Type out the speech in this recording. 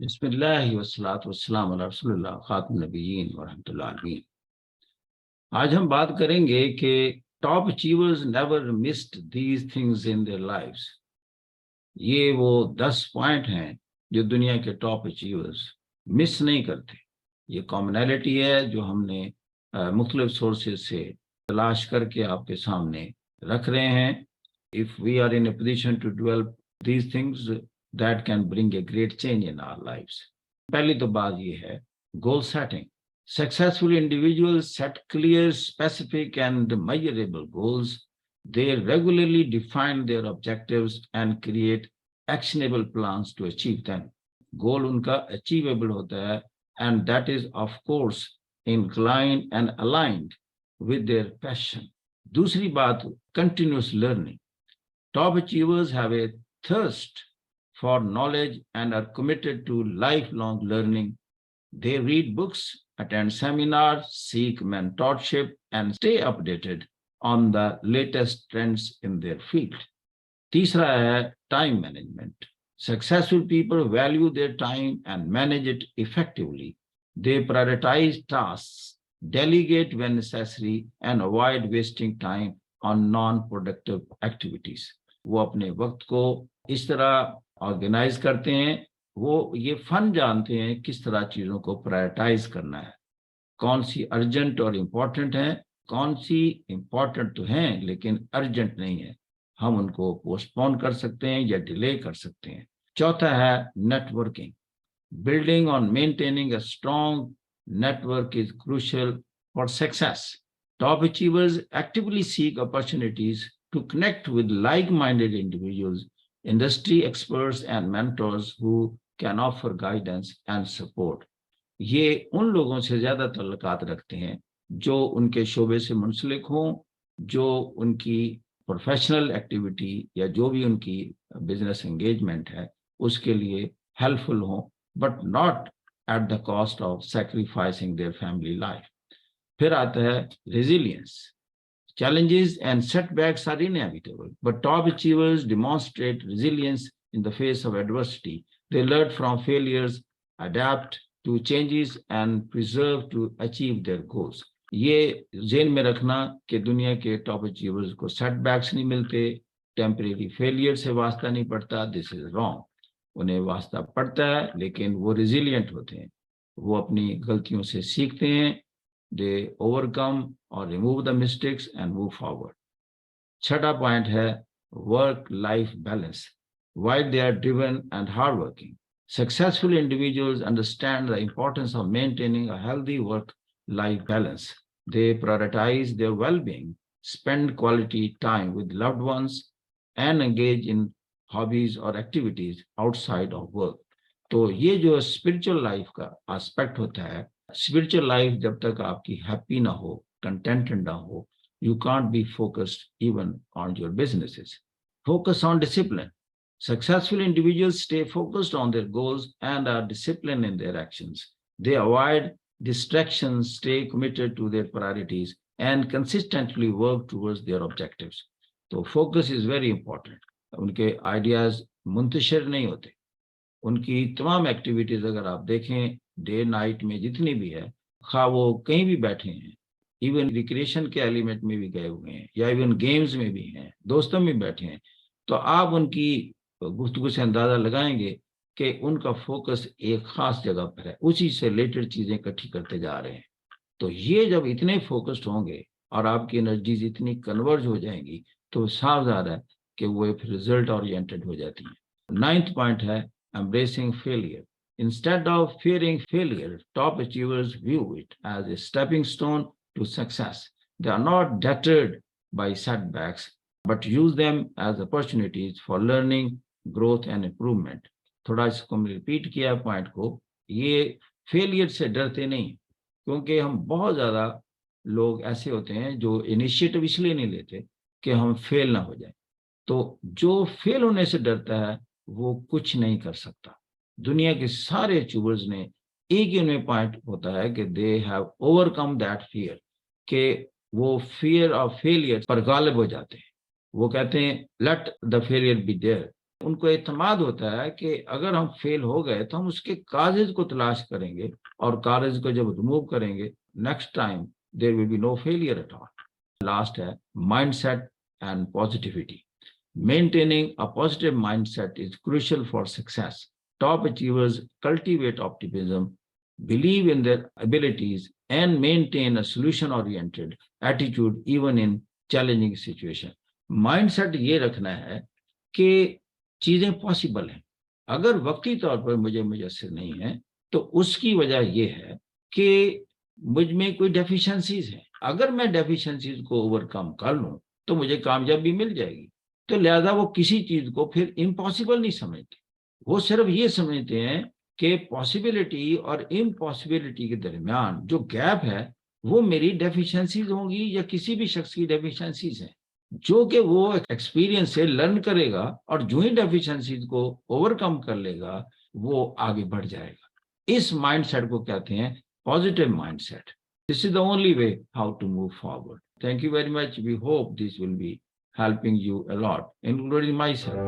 बिस्मिल्लाह वस्सलातु वस्सलामु अला रसूलिल्लाह खातिमुन नबिय्यीन व रहमतुल्लिल आलमीन। आज हम बात करेंगे कि top achievers never missed these things in their lives. ये वो 10 पॉइंट हैं जो दुनिया के टॉप अचीवर्स मिस नहीं करते। ये कॉमनैलिटी है जो हमने मुख्तलिफ सोर्सेज से तलाश करके आपके सामने रख रहे हैं। If we are in a position to develop these things that can bring a great change in our lives. पहली तो बात ये है goal setting. Successful individuals set clear, specific and measurable goals. They regularly define their objectives and create actionable plans to achieve them. Goal उनका achievable होता है and that is of course inclined and aligned with their passion. दूसरी बात continuous learning. Top achievers have a thirst for knowledge and are committed to lifelong learning. They read books, attend seminars, seek mentorship, and stay updated on the latest trends in their field. तीसरा है time management. Successful people value their time and manage it effectively. They prioritize tasks, delegate when necessary, and avoid wasting time on non-productive activities. वो अपने वक्त को इस तरह organise करते हैं, वो ये फन जानते हैं किस तरह चीज़ों को प्रायोरिटाइज करना है, कौन सी अर्जेंट और इम्पोर्टेंट है, कौन सी इम्पोर्टेंट तो हैं लेकिन अर्जेंट नहीं है, हम उनको पोस्टपोन कर सकते हैं या डिले कर सकते हैं। चौथा है networking. Building on maintaining a strong network is crucial for success. Top achievers actively seek opportunities to connect with like-minded individuals, industry experts and mentors who can offer guidance and support. ये उन लोगों से ज़्यादा तल्लुकात रखते हैं जो उनके शोबे से मुंसलिक हों, जो उनकी प्रोफेशनल एक्टिविटी या जो भी उनकी बिजनेस एंगेजमेंट है उसके लिए हेल्पफुल हों, but not at the cost of sacrificing their family life. फिर आता है resilience. Challenges and setbacks are inevitable, but top achievers demonstrate resilience in the face of adversity. They learn from failures, adapt to changes, and preserve to achieve their goals. ये ज़हन में रखना कि दुनिया के टॉप अचीवर्स को setbacks नहीं मिलते, टेम्परेरी फेलियर से वास्ता नहीं पड़ता. This is wrong. उन्हें वास्ता पड़ता है लेकिन वो रिजिलियंट होते हैं, वो अपनी गलतियों से सीखते हैं. They overcome or remove the mistakes and move forward. छठा पॉइंट है work-life balance. While they are driven and hardworking, successful individuals understand the importance of maintaining a healthy work-life balance. They prioritize their well-being, spend quality time with loved ones, and engage in hobbies or activities outside of work. तो ये जो spiritual life का aspect होता है, spiritual life जब तक आपकी happy ना हो, कंटेंटेड ना हो, you can't be focused even on your businesses. Focus on discipline. Successful individuals stay focused on their goals and are discipline in their actions. They avoid distractions, stay committed to their priorities and consistently work towards their objectives. तो focus is very important. उनके ideas मुंतशिर नहीं होते. उनकी तमाम activities अगर आप देखें डे नाइट में जितनी भी है, खा वो कहीं भी बैठे हैं, इवन रिक्रिएशन के एलिमेंट में भी गए हुए हैं या इवन गेम्स में भी हैं, दोस्तों में बैठे हैं, तो आप उनकी गुफ्तगू से अंदाजा लगाएंगे कि उनका फोकस एक खास जगह पर है, उसी से रिलेटेड चीजें इकट्ठी करते जा रहे हैं. तो ये जब इतने फोकस्ड होंगे और आपकी एनर्जीज इतनी कन्वर्ज हो जाएंगी तो साफ ज़ाहिर है कि वो एक रिजल्ट ओरिएंटेड हो जाती हैं. 9th पॉइंट है embracing failure. Instead of fearing failure, top achievers view it as a stepping stone to success. They are not deterred by setbacks, but use them as opportunities for learning, growth and improvement. थोड़ा इसको मैं repeat किया point को. ये failure से डरते नहीं, क्योंकि हम बहुत ज़्यादा लोग ऐसे होते हैं जो इनिशिएटिव इसलिए नहीं लेते कि हम फेल ना हो जाए. तो जो फेल होने से डरता है वो कुछ नहीं कर सकता. दुनिया के सारे अचीवर्स ने एक ही उनमें पॉइंट होता है कि they have overcome that fear, कि वो फियर ऑफ फेलियर पर गालिब हो जाते हैं. वो कहते हैं let the failure be there, उनको एतमाद होता है कि अगर हम फेल हो गए तो हम उसके काजेज को तलाश करेंगे और काजेज को जब रिमूव करेंगे, next time there will be no failure at all. Last है mindset and positivity. Maintaining a positive mindset is crucial for success. Top achievers cultivate optimism, believe in their abilities, and maintain a solution-oriented attitude even in challenging situations. Mindset ये रखना है कि चीजें possible हैं। अगर वक्ती तौर पर मुझे मुयस्सर नहीं है तो उसकी वजह यह है कि मुझ में कोई डेफिशिएंसीज हैं। अगर मैं डेफिशिएंसीज को ओवरकम कर लूं तो मुझे कामयाबी मिल जाएगी। तो लिहाजा वो किसी चीज को फिर इम्पॉसिबल नहीं समझते, वो सिर्फ ये समझते हैं कि पॉसिबिलिटी और इम्पॉसिबिलिटी के दरमियान जो गैप है वो मेरी डेफिशिएंसीज होंगी या किसी भी शख्स की डेफिशिएंसीज हैं, जो कि वो एक्सपीरियंस से लर्न करेगा और जो ही डेफिशिएंसीज को ओवरकम कर लेगा वो आगे बढ़ जाएगा। इस माइंडसेट को कहते हैं positive mindset. This is the only way how to move forward. Thank you very much. We hope this will be helping you a lot, including myself.